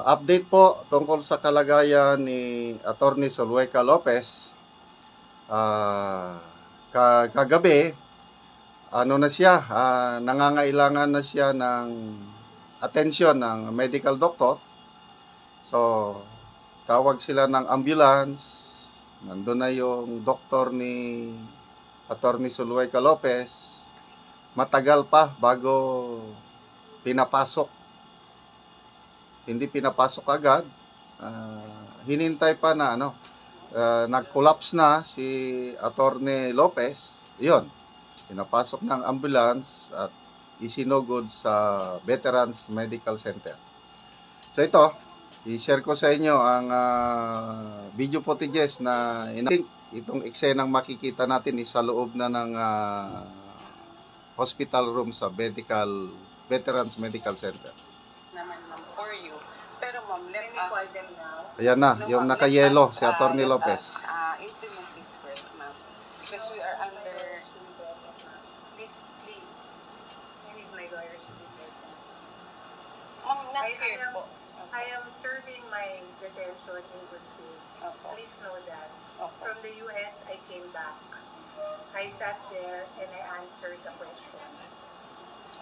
Update po tungkol sa kalagayan ni Attorney Zulueta Lopez. Kagabi, ano na siya, nangangailangan na siya ng atensyon ng medical doctor. So, tawag sila ng ambulance. Nandun na yung doktor ni Attorney Zulueta Lopez. Matagal pa bago pinapasok. Hindi pinapasok agad. Hinintay pa na nag-collapse na si Attorney Lopez. Yun, pinapasok ng ambulance at isinugod sa Veterans Medical Center. So ito, i-share ko sa inyo ang video footages na itong eksenang makikita natin is sa loob na ng hospital room sa Veterans Medical Center. Naman ma'am for you. Pero ma'am, let us call them now. Ayan na, yung naka-yellow, si Attorney Lopez. Implement this first, ma'am. Because we are under... Please. I need my lawyers to be present. Ma'am, not here po. I am serving my detention in good faith. Opo. Please know that. Opo. From the US, I came back. I sat there and I answered the question.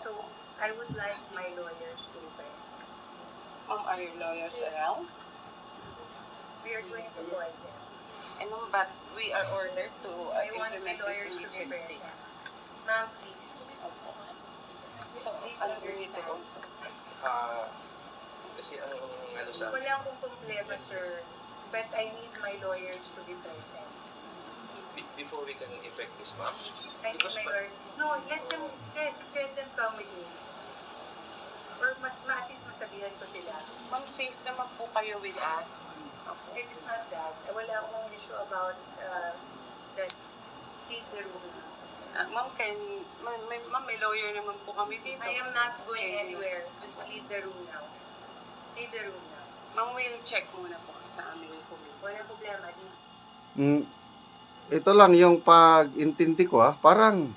So, I would like my lawyers to be present. Ma'am, are your lawyers around? We are going to go again. And ma'am, but we are ordered to I want my implement lawyers this to be immediately. present. Ma'am, please. Opo. So, under dito also. Kasi ang ano sa Wala akong problema, sir. But I need my lawyers to be present. before we can effect this, ma'am. I need my lawyers. No, let them come with me. Or ma-assist mo sabihan ko sila. Ma'am, safe naman po kayo with us. Opo. It is not that. Wala akong issue about that the room. Ma'am, ma'am, may lawyer naman po kami dito. I am not going anywhere. Just leave the room now. Leave the room now. Ma'am, we'll check muna po sa aming committee. Walang problema. Ito lang yung pag-intindi ko parang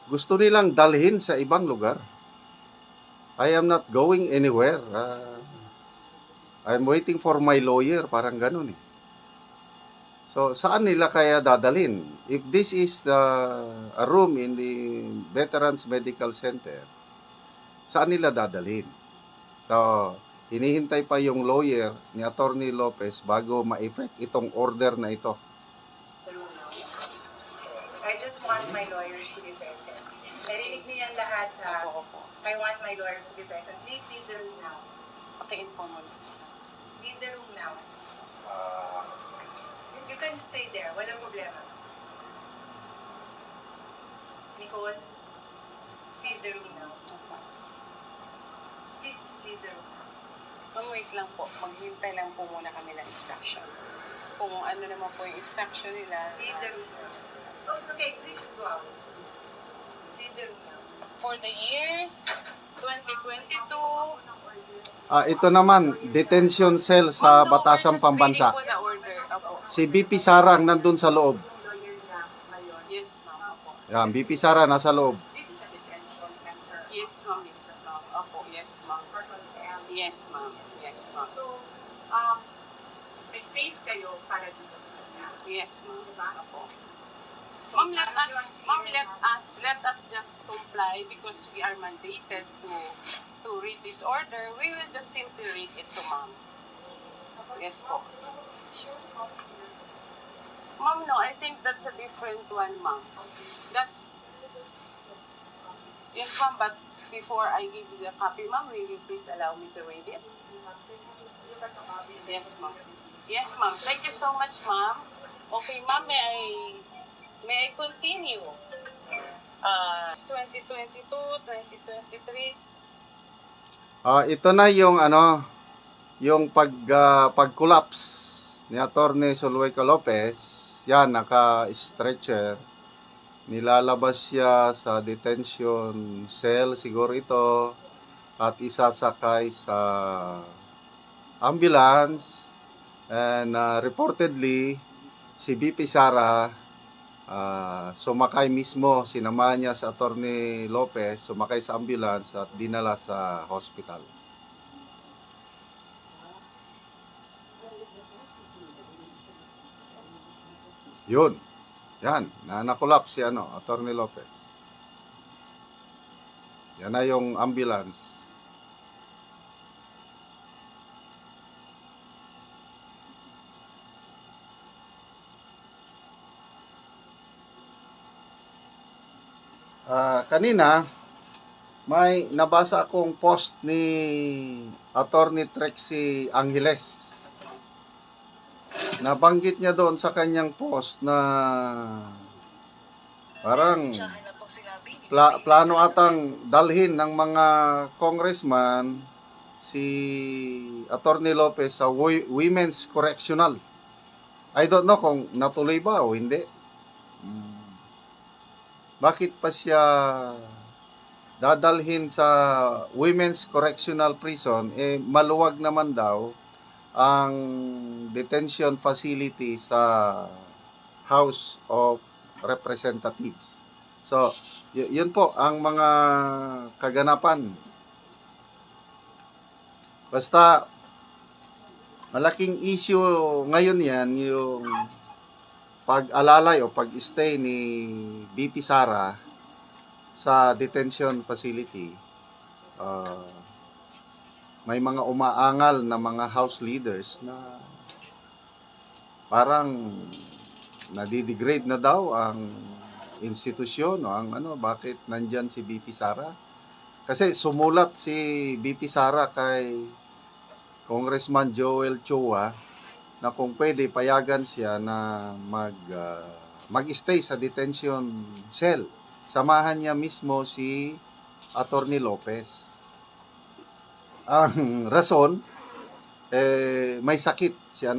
gusto nilang dalhin sa ibang lugar. I am not going anywhere. I'm waiting for my lawyer, parang ganun eh. So, saan nila kaya dadalhin? If this is a room in the Veterans Medical Center, saan nila dadalhin? So, hinihintay pa yung lawyer ni Attorney Lopez bago ma-effect itong order na ito. The room now. I just want my lawyers to be present. Narinig niyo yan lahat, ha? Opo. I want my lawyers to be present. Please leave the room now. Paki-inform mo. Leave the room now. You can stay there. Walang problema. Nicole, leave the room now. Please leave the room now. Ma'am, wait lang po. Maghintay lang po muna kami ng instruction. Kung ano naman po yung instruction nila. Leave the room now. Oh, okay. Please go out. Leave the room now. For the years 2022. Ito naman, detention cell sa Batasang Pambansa. Po na order. Opo. Si BP Sara ang nandun sa loob. Lawyer na ngayon. Yes, ma'am. Opo. Yan, BP Sara nasa loob. This is the detention center. Yes, ma'am. Yes, ma'am. Opo. Yes, ma'am. Yes, ma'am. Yes, ma'am. So, may space kayo para dito sa kanya. Yes, ma'am. Diba? Opo. Ma'am, let us just comply because we are mandated to read this order. We will just simply read it to ma'am. Yes po. Ma'am, no, I think that's a different one, ma'am. That's... Yes, ma'am, but before I give you the copy, ma'am, will you please allow me to read it? Yes, ma'am. Yes, ma'am. Thank you so much, ma'am. Okay, ma'am, may I continue? 2022, 2023. Ito na yung yung pag-collapse ni Attorney Zulueta Lopez. Yan, naka-stretcher. Nilalabas siya sa detention cell siguro ito at isasakay sa ambulance. And reportedly, si BP Sara sumakay mismo, sinamahan niya sa Attorney Lopez, sumakay sa ambulance at dinala sa hospital. Yun. Yan. Nakulap si Attorney Lopez. Yan na yung ambulance. Kanina, may nabasa akong post ni Attorney Trixie Angeles. Nabanggit niya doon sa kanyang post na parang plano atang dalhin ng mga congressman si Attorney Lopez sa Women's Correctional. I don't know kung natuloy ba o hindi. Bakit pa siya dadalhin sa Women's Correctional Prison? Maluwag naman daw ang detention facility sa House of Representatives. So, yun po ang mga kaganapan. Basta, malaking issue ngayon yan, yung pag-alalay o pag-stay ni BP Sara sa detention facility. May mga umaangal na mga house leaders na parang nadidegrade na daw ang institusyon o ang bakit nandyan si BP Sara. Kasi sumulat si BP Sara kay Congressman Joel Chua na kung pwede payagan siya na mag-stay sa detention cell. Samahan niya mismo si Attorney Lopez. Ang rason, may sakit siya,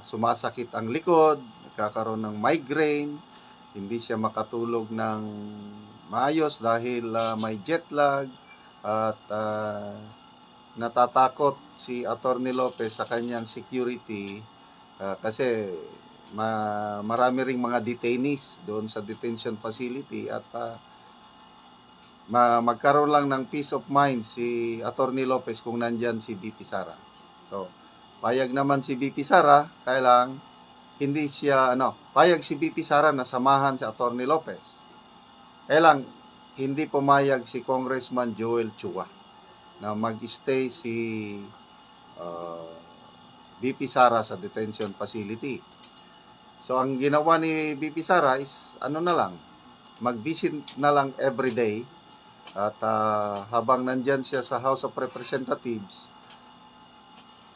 sumasakit ang likod, nagkakaroon ng migraine, hindi siya makatulog ng maayos dahil may jet lag, at natatakot si Attorney Lopez sa kanyang security kasi marami ring mga detainees doon sa detention facility at magkaroon lang ng peace of mind si Attorney Lopez kung nandyan si BP Sara. So, payag naman si BP Sara, kailang hindi siya, payag si BP Sara na samahan si Attorney Lopez. Kailang hindi pumayag si Congressman Joel Chua na mag-stay si BP Sara sa detention facility. So, ang ginawa ni BP Sara is, mag-visit na lang everyday. At habang nandyan siya sa House of Representatives,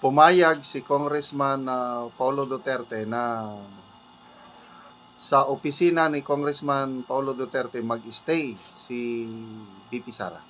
pumayag si Congressman Paulo Duterte na sa opisina ni Congressman Paulo Duterte mag-stay si BP Sara.